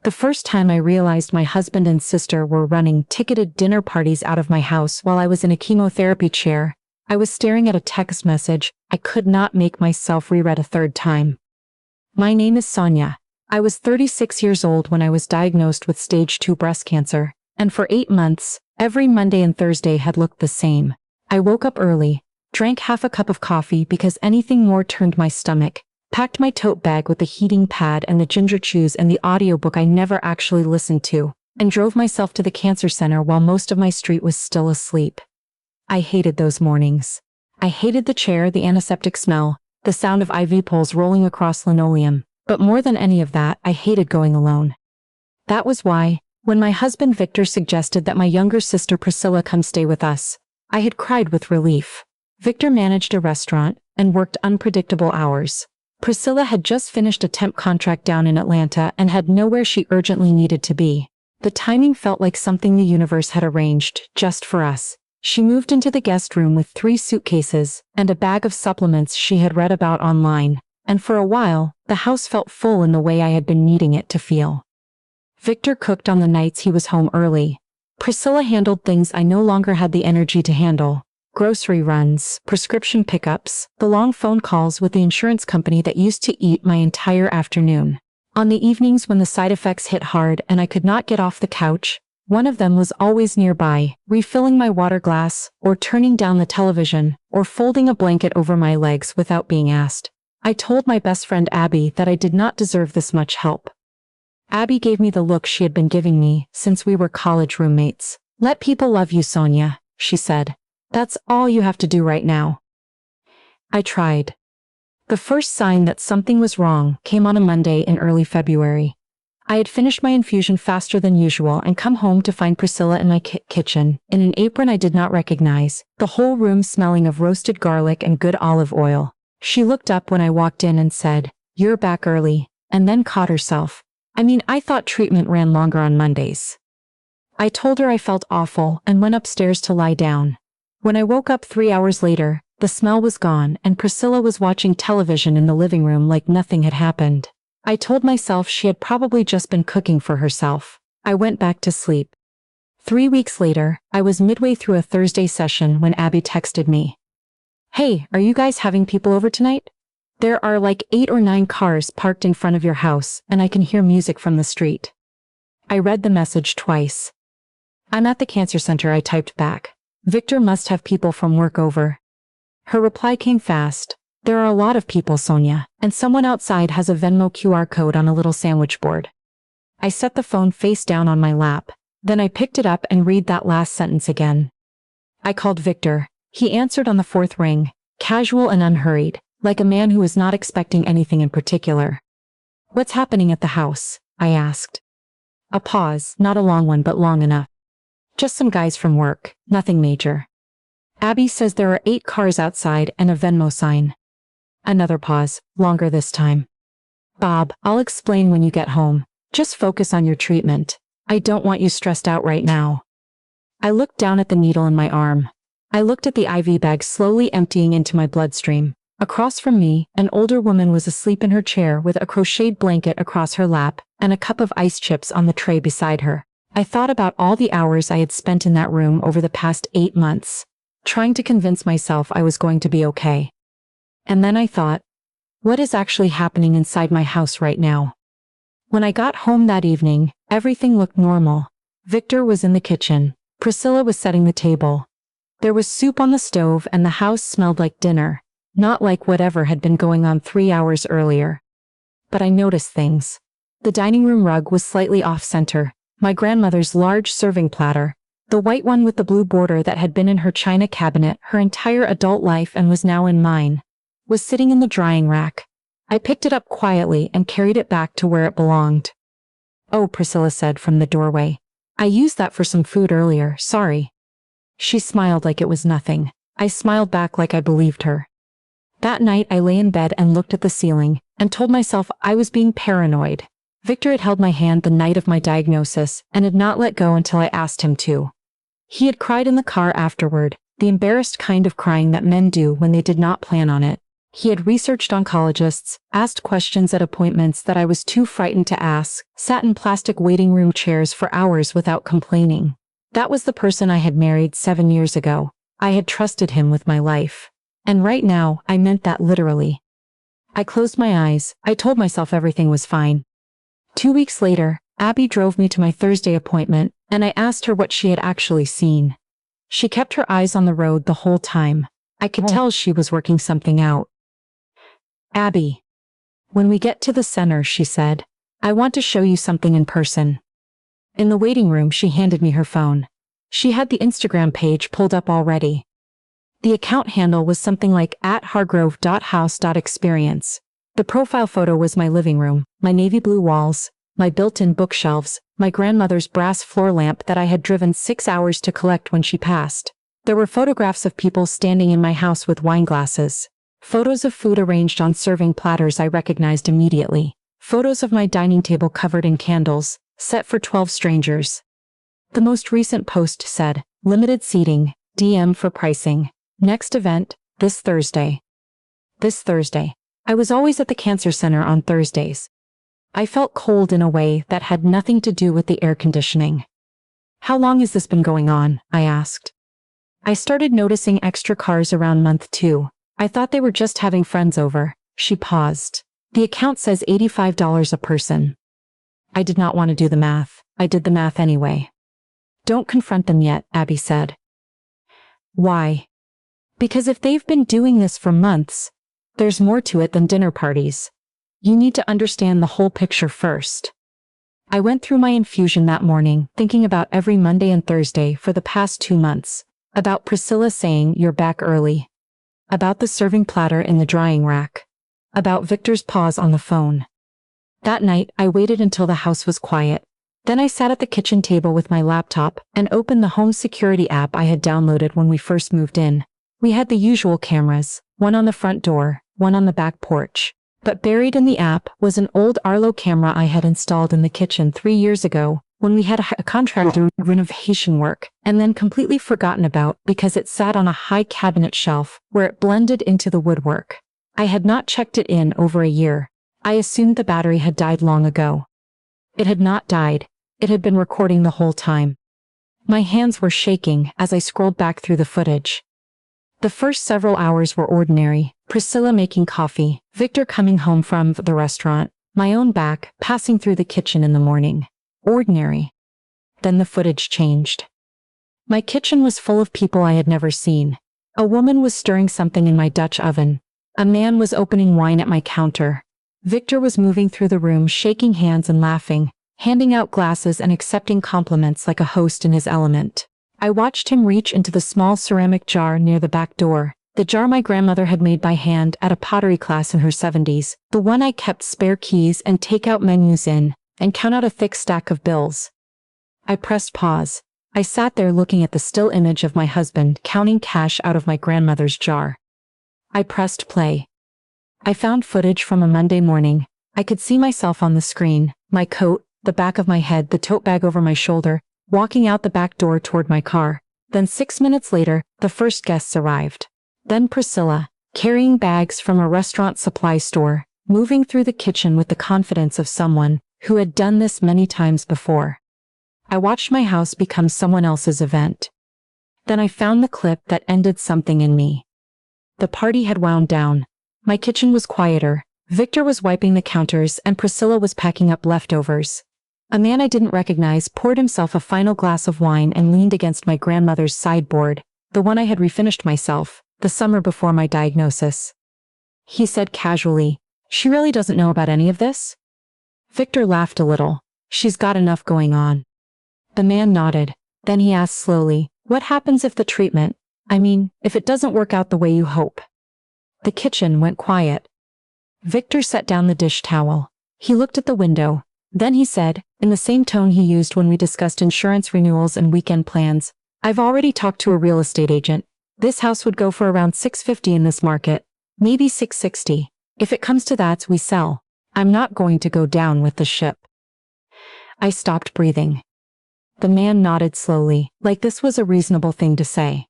The first time I realized my husband and sister were running ticketed dinner parties out of my house while I was in a chemotherapy chair, I was staring at a text message I could not make myself reread a third time. My name is Sonia. I was 36 years old when I was diagnosed with stage 2 breast cancer, and for 8 months, every Monday and Thursday had looked the same. I woke up early, drank half a cup of coffee because anything more turned my stomach, packed my tote bag with the heating pad and the ginger chews and the audiobook I never actually listened to, and drove myself to the cancer center while most of my street was still asleep. I hated those mornings. I hated the chair, the antiseptic smell, the sound of IV poles rolling across linoleum, but more than any of that, I hated going alone. That was why, when my husband Victor suggested that my younger sister Priscilla come stay with us, I had cried with relief. Victor managed a restaurant and worked unpredictable hours. Priscilla had just finished a temp contract down in Atlanta and had nowhere she urgently needed to be. The timing felt like something the universe had arranged just for us. She moved into the guest room with 3 suitcases and a bag of supplements she had read about online, and for a while, the house felt full in the way I had been needing it to feel. Victor cooked on the nights he was home early. Priscilla handled things I no longer had the energy to handle. Grocery runs, prescription pickups, the long phone calls with the insurance company that used to eat my entire afternoon. On the evenings when the side effects hit hard and I could not get off the couch, one of them was always nearby, refilling my water glass, or turning down the television, or folding a blanket over my legs without being asked. I told my best friend Abby that I did not deserve this much help. Abby gave me the look she had been giving me since we were college roommates. "Let people love you, Sonia," she said. "That's all you have to do right now." I tried. The first sign that something was wrong came on a Monday in early February. I had finished my infusion faster than usual and come home to find Priscilla in my kitchen, in an apron I did not recognize, the whole room smelling of roasted garlic and good olive oil. She looked up when I walked in and said, "You're back early," and then caught herself. I thought treatment ran longer on Mondays. I told her I felt awful and went upstairs to lie down. When I woke up 3 hours later, the smell was gone and Priscilla was watching television in the living room like nothing had happened. I told myself she had probably just been cooking for herself. I went back to sleep. 3 weeks later, I was midway through a Thursday session when Abby texted me. "Hey, are you guys having people over tonight? There are like 8 or 9 cars parked in front of your house and I can hear music from the street." I read the message twice. "I'm at the cancer center," I typed back. "Victor must have people from work over." Her reply came fast. "There are a lot of people, Sonia, and someone outside has a Venmo QR code on a little sandwich board." I set the phone face down on my lap. Then I picked it up and read that last sentence again. I called Victor. He answered on the 4th ring, casual and unhurried, like a man who was not expecting anything in particular. "What's happening at the house?" I asked. A pause, not a long one but long enough. "Just some guys from work, nothing major." "Abby says there are 8 cars outside and a Venmo sign." Another pause, longer this time. "Bob, I'll explain when you get home. Just focus on your treatment. I don't want you stressed out right now." I looked down at the needle in my arm. I looked at the IV bag slowly emptying into my bloodstream. Across from me, an older woman was asleep in her chair with a crocheted blanket across her lap and a cup of ice chips on the tray beside her. I thought about all the hours I had spent in that room over the past 8 months, trying to convince myself I was going to be okay. And then I thought, what is actually happening inside my house right now? When I got home that evening, everything looked normal. Victor was in the kitchen. Priscilla was setting the table. There was soup on the stove and the house smelled like dinner, not like whatever had been going on 3 hours earlier. But I noticed things. The dining room rug was slightly off-center. My grandmother's large serving platter, the white one with the blue border that had been in her china cabinet her entire adult life and was now in mine, was sitting in the drying rack. I picked it up quietly and carried it back to where it belonged. "Oh," Priscilla said from the doorway. "I used that for some food earlier, sorry." She smiled like it was nothing. I smiled back like I believed her. That night I lay in bed and looked at the ceiling, and told myself I was being paranoid. Victor had held my hand the night of my diagnosis, and had not let go until I asked him to. He had cried in the car afterward, the embarrassed kind of crying that men do when they did not plan on it. He had researched oncologists, asked questions at appointments that I was too frightened to ask, sat in plastic waiting room chairs for hours without complaining. That was the person I had married 7 years ago. I had trusted him with my life. And right now, I meant that literally. I closed my eyes. I told myself everything was fine. 2 weeks later, Abby drove me to my Thursday appointment, and I asked her what she had actually seen. She kept her eyes on the road the whole time. I could tell she was working something out. Abby. When we get to the center, she said, I want to show you something in person. In the waiting room, she handed me her phone. She had the Instagram page pulled up already. The account handle was something like @hargrove.house.experience. The profile photo was my living room, my navy blue walls, my built-in bookshelves, my grandmother's brass floor lamp that I had driven 6 hours to collect when she passed. There were photographs of people standing in my house with wine glasses. Photos of food arranged on serving platters I recognized immediately. Photos of my dining table covered in candles, set for 12 strangers. The most recent post said, limited seating, DM for pricing. Next event, this Thursday. This Thursday. I was always at the cancer center on Thursdays. I felt cold in a way that had nothing to do with the air conditioning. How long has this been going on? I asked. I started noticing extra cars around month 2. I thought they were just having friends over. She paused. The account says $85 a person. I did not want to do the math. I did the math anyway. Don't confront them yet, Abby said. Why? Because if they've been doing this for months, there's more to it than dinner parties. You need to understand the whole picture first. I went through my infusion that morning, thinking about every Monday and Thursday for the past 2 months. About Priscilla saying, you're back early. About the serving platter in the drying rack. About Victor's pause on the phone. That night, I waited until the house was quiet. Then I sat at the kitchen table with my laptop and opened the home security app I had downloaded when we first moved in. We had the usual cameras, one on the front door, one on the back porch. But buried in the app was an old Arlo camera I had installed in the kitchen 3 years ago, when we had a contractor do renovation work, and then completely forgotten about because it sat on a high cabinet shelf where it blended into the woodwork. I had not checked it in over a year. I assumed the battery had died long ago. It had not died. It had been recording the whole time. My hands were shaking as I scrolled back through the footage. The first several hours were ordinary. Priscilla making coffee, Victor coming home from the restaurant, my own back passing through the kitchen in the morning. Ordinary. Then the footage changed. My kitchen was full of people I had never seen. A woman was stirring something in my Dutch oven. A man was opening wine at my counter. Victor was moving through the room, shaking hands and laughing, handing out glasses and accepting compliments like a host in his element. I watched him reach into the small ceramic jar near the back door, the jar my grandmother had made by hand at a pottery class in her 70s, the one I kept spare keys and takeout menus in, and count out a thick stack of bills. I pressed pause. I sat there looking at the still image of my husband counting cash out of my grandmother's jar. I pressed play. I found footage from a Monday morning. I could see myself on the screen, my coat, the back of my head, the tote bag over my shoulder, walking out the back door toward my car. Then 6 minutes later, the first guests arrived. Then Priscilla, carrying bags from a restaurant supply store, moving through the kitchen with the confidence of someone who had done this many times before. I watched my house become someone else's event. Then I found the clip that ended something in me. The party had wound down. My kitchen was quieter. Victor was wiping the counters and Priscilla was packing up leftovers. A man I didn't recognize poured himself a final glass of wine and leaned against my grandmother's sideboard, the one I had refinished myself, the summer before my diagnosis. He said casually, "She really doesn't know about any of this?" Victor laughed a little. "She's got enough going on." The man nodded. Then he asked slowly, "What happens if the treatment, if it doesn't work out the way you hope?" The kitchen went quiet. Victor set down the dish towel. He looked at the window. Then he said, in the same tone he used when we discussed insurance renewals and weekend plans, "I've already talked to a real estate agent. This house would go for around $650 in this market. Maybe $660. If it comes to that, we sell. I'm not going to go down with the ship." I stopped breathing. The man nodded slowly, like this was a reasonable thing to say.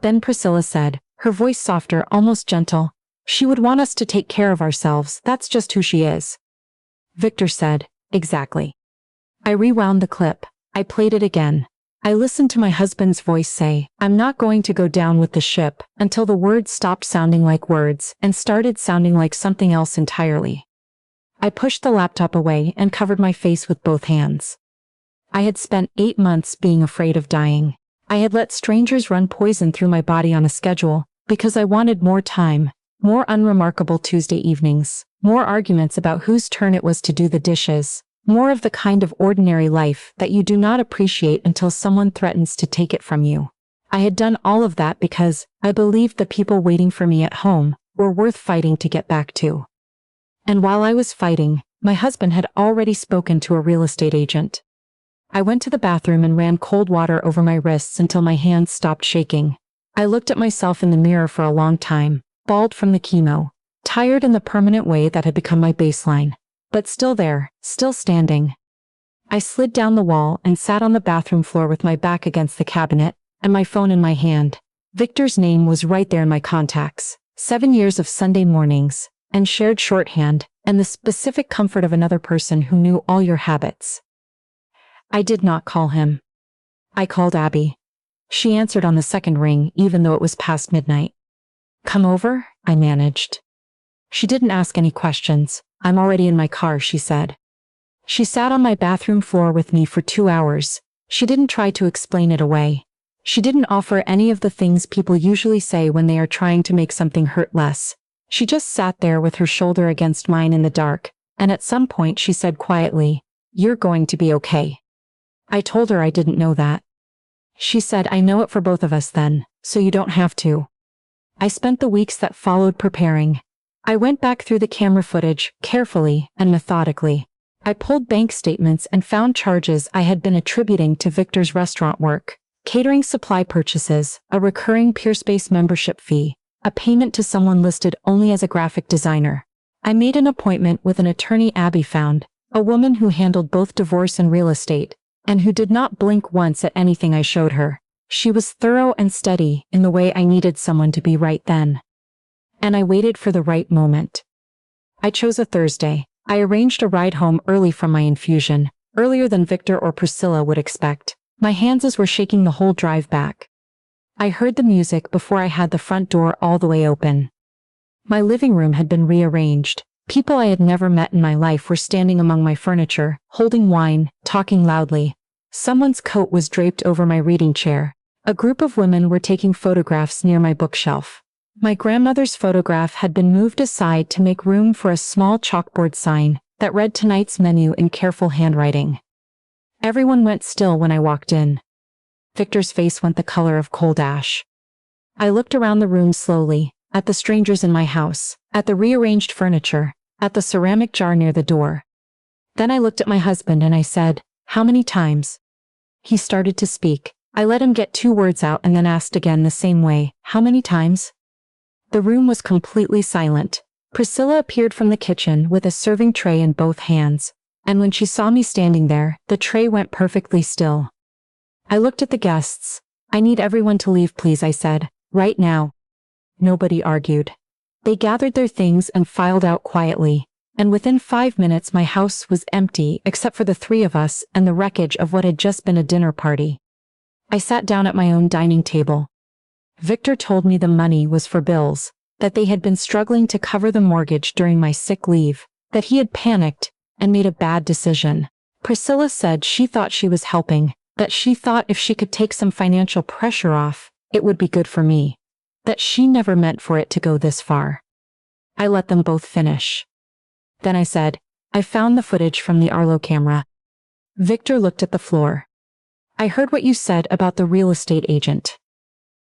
Then Priscilla said, her voice softer, almost gentle, She would want us to take care of ourselves, that's just who she is. Victor said, exactly. I rewound the clip. I played it again. I listened to my husband's voice say, I'm not going to go down with the ship, until the words stopped sounding like words and started sounding like something else entirely. I pushed the laptop away and covered my face with both hands. I had spent 8 months being afraid of dying. I had let strangers run poison through my body on a schedule, because I wanted more time, more unremarkable Tuesday evenings, more arguments about whose turn it was to do the dishes, more of the kind of ordinary life that you do not appreciate until someone threatens to take it from you. I had done all of that because I believed the people waiting for me at home were worth fighting to get back to. And while I was fighting, my husband had already spoken to a real estate agent. I went to the bathroom and ran cold water over my wrists until my hands stopped shaking. I looked at myself in the mirror for a long time, bald from the chemo, tired in the permanent way that had become my baseline, but still there, still standing. I slid down the wall and sat on the bathroom floor with my back against the cabinet and my phone in my hand. Victor's name was right there in my contacts. 7 years of Sunday mornings, and shared shorthand, and the specific comfort of another person who knew all your habits. I did not call him. I called Abby. She answered on the second ring even though it was past midnight. Come over, I managed. She didn't ask any questions. I'm already in my car, she said. She sat on my bathroom floor with me for 2 hours. She didn't try to explain it away. She didn't offer any of the things people usually say when they are trying to make something hurt less. She just sat there with her shoulder against mine in the dark, and at some point she said quietly, "You're going to be okay." I told her I didn't know that. She said, "I know it for both of us then, so you don't have to." I spent the weeks that followed preparing. I went back through the camera footage, carefully and methodically. I pulled bank statements and found charges I had been attributing to Victor's restaurant work, catering supply purchases, a recurring PeerSpace membership fee, a payment to someone listed only as a graphic designer. I made an appointment with an attorney Abby found, a woman who handled both divorce and real estate, and who did not blink once at anything I showed her. She was thorough and steady in the way I needed someone to be right then. And I waited for the right moment. I chose a Thursday. I arranged a ride home early from my infusion, earlier than Victor or Priscilla would expect. My hands were shaking the whole drive back. I heard the music before I had the front door all the way open. My living room had been rearranged. People I had never met in my life were standing among my furniture, holding wine, talking loudly. Someone's coat was draped over my reading chair. A group of women were taking photographs near my bookshelf. My grandmother's photograph had been moved aside to make room for a small chalkboard sign that read tonight's menu in careful handwriting. Everyone went still when I walked in. Victor's face went the color of cold ash. I looked around the room slowly, at the strangers in my house, at the rearranged furniture, at the ceramic jar near the door. Then I looked at my husband and I said, "How many times?" He started to speak. I let him get 2 words out and then asked again the same way, "How many times?" The room was completely silent. Priscilla appeared from the kitchen with a serving tray in both hands, and when she saw me standing there, the tray went perfectly still. I looked at the guests. "I need everyone to leave, please," I said, "right now." Nobody argued. They gathered their things and filed out quietly, and within 5 minutes my house was empty except for the 3 of us and the wreckage of what had just been a dinner party. I sat down at my own dining table. Victor told me the money was for bills, that they had been struggling to cover the mortgage during my sick leave, that he had panicked and made a bad decision. Priscilla said she thought she was helping, that she thought if she could take some financial pressure off, it would be good for me, that she never meant for it to go this far. I let them both finish. Then I said, "I found the footage from the Arlo camera." Victor looked at the floor. "I heard what you said about the real estate agent."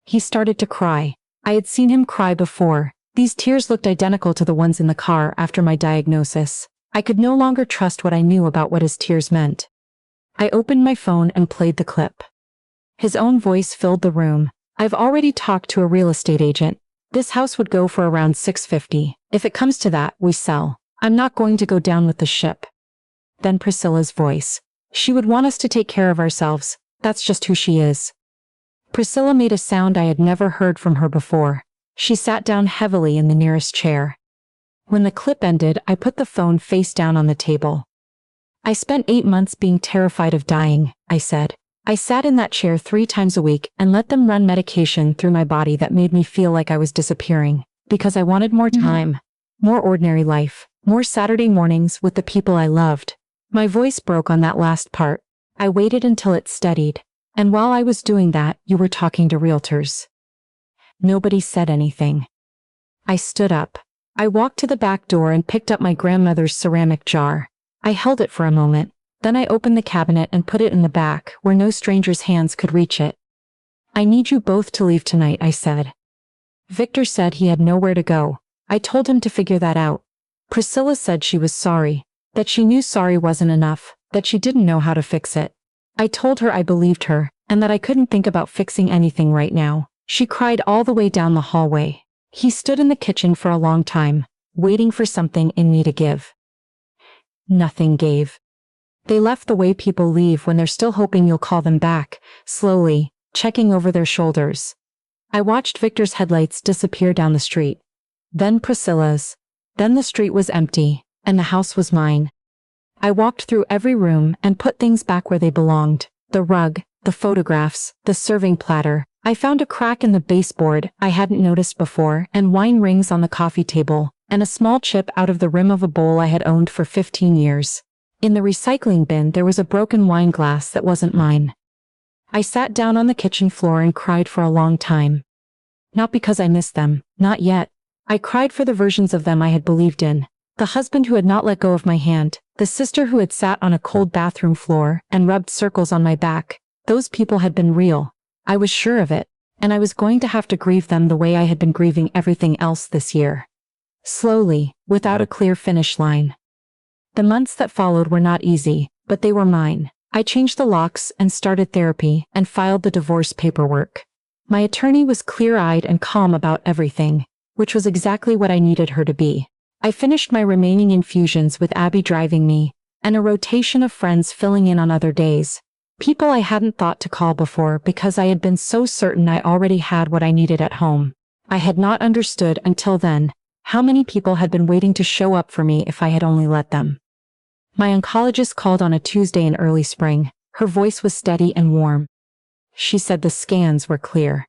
He started to cry. I had seen him cry before. These tears looked identical to the ones in the car after my diagnosis. I could no longer trust what I knew about what his tears meant. I opened my phone and played the clip. His own voice filled the room. "I've already talked to a real estate agent. This house would go for around $650. If it comes to that, we sell. I'm not going to go down with the ship." Then Priscilla's voice. "She would want us to take care of ourselves. That's just who she is." Priscilla made a sound I had never heard from her before. She sat down heavily in the nearest chair. When the clip ended, I put the phone face down on the table. I spent 8 months being terrified of dying, I said. I sat in that chair 3 times a week and let them run medication through my body that made me feel like I was disappearing, because I wanted more time, more ordinary life, more Saturday mornings with the people I loved. My voice broke on that last part. I waited until it steadied, and while I was doing that, you were talking to realtors. Nobody said anything. I stood up. I walked to the back door and picked up my grandmother's ceramic jar. I held it for a moment. Then I opened the cabinet and put it in the back, where no stranger's hands could reach it. I need you both to leave tonight, I said. Victor said he had nowhere to go. I told him to figure that out. Priscilla said she was sorry, that she knew sorry wasn't enough, that she didn't know how to fix it. I told her I believed her, and that I couldn't think about fixing anything right now. She cried all the way down the hallway. He stood in the kitchen for a long time, waiting for something in me to give. Nothing gave. They left the way people leave when they're still hoping you'll call them back, slowly, checking over their shoulders. I watched Victor's headlights disappear down the street. Then Priscilla's. Then the street was empty, and the house was mine. I walked through every room and put things back where they belonged. The rug, the photographs, the serving platter. I found a crack in the baseboard I hadn't noticed before, and wine rings on the coffee table, and a small chip out of the rim of a bowl I had owned for 15 years. In the recycling bin there was a broken wine glass that wasn't mine. I sat down on the kitchen floor and cried for a long time. Not because I missed them, not yet. I cried for the versions of them I had believed in. The husband who had not let go of my hand, the sister who had sat on a cold bathroom floor and rubbed circles on my back. Those people had been real. I was sure of it, and I was going to have to grieve them the way I had been grieving everything else this year. Slowly, without a clear finish line. The months that followed were not easy, but they were mine. I changed the locks and started therapy and filed the divorce paperwork. My attorney was clear-eyed and calm about everything, which was exactly what I needed her to be. I finished my remaining infusions with Abby driving me, and a rotation of friends filling in on other days. People I hadn't thought to call before because I had been so certain I already had what I needed at home. I had not understood until then how many people had been waiting to show up for me if I had only let them. My oncologist called on a Tuesday in early spring. Her voice was steady and warm. She said the scans were clear.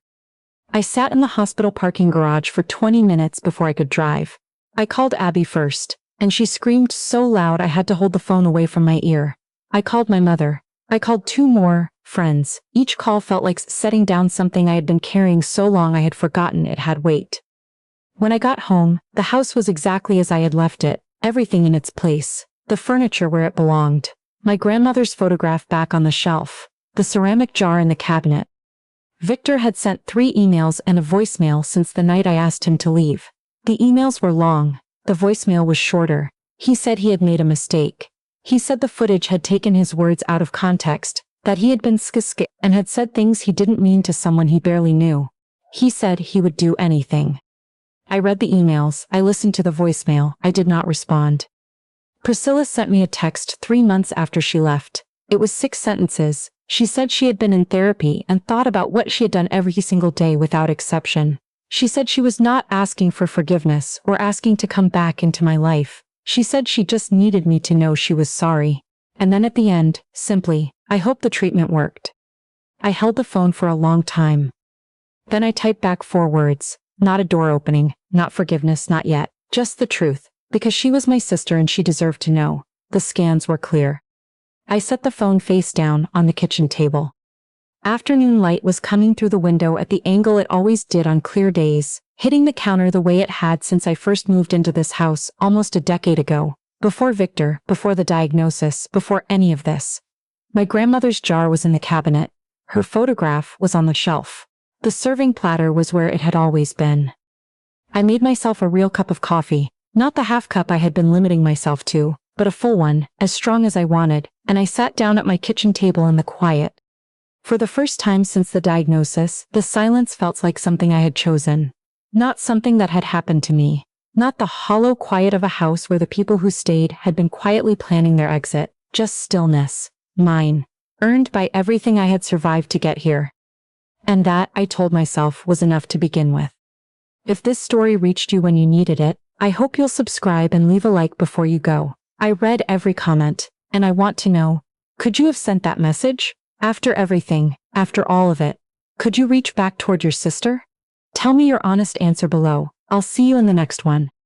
I sat in the hospital parking garage for 20 minutes before I could drive. I called Abby first, and she screamed so loud I had to hold the phone away from my ear. I called my mother. I called 2 more friends. Each call felt like setting down something I had been carrying so long I had forgotten it had weight. When I got home, the house was exactly as I had left it, everything in its place. The furniture where it belonged. My grandmother's photograph back on the shelf. The ceramic jar in the cabinet. Victor had sent 3 emails and a voicemail since the night I asked him to leave. The emails were long. The voicemail was shorter. He said he had made a mistake. He said the footage had taken his words out of context, that he had been skisk and had said things he didn't mean to someone he barely knew. He said he would do anything. I read the emails. I listened to the voicemail. I did not respond. Priscilla sent me a text 3 months after she left. It was 6 sentences. She said she had been in therapy and thought about what she had done every single day without exception. She said she was not asking for forgiveness or asking to come back into my life. She said she just needed me to know she was sorry. And then at the end, simply, I hope the treatment worked. I held the phone for a long time. Then I typed back 4 words. Not a door opening, not forgiveness, not yet. Just the truth. Because she was my sister and she deserved to know. The scans were clear. I set the phone face down on the kitchen table. Afternoon light was coming through the window at the angle it always did on clear days, hitting the counter the way it had since I first moved into this house almost a decade ago. Before Victor, before the diagnosis, before any of this. My grandmother's jar was in the cabinet. Her photograph was on the shelf. The serving platter was where it had always been. I made myself a real cup of coffee. Not the half cup I had been limiting myself to, but a full one, as strong as I wanted, and I sat down at my kitchen table in the quiet. For the first time since the diagnosis, the silence felt like something I had chosen. Not something that had happened to me. Not the hollow quiet of a house where the people who stayed had been quietly planning their exit. Just stillness. Mine. Earned by everything I had survived to get here. And that, I told myself, was enough to begin with. If this story reached you when you needed it, I hope you'll subscribe and leave a like before you go. I read every comment, and I want to know, could you have sent that message? After everything, after all of it, could you reach back toward your sister? Tell me your honest answer below. I'll see you in the next one.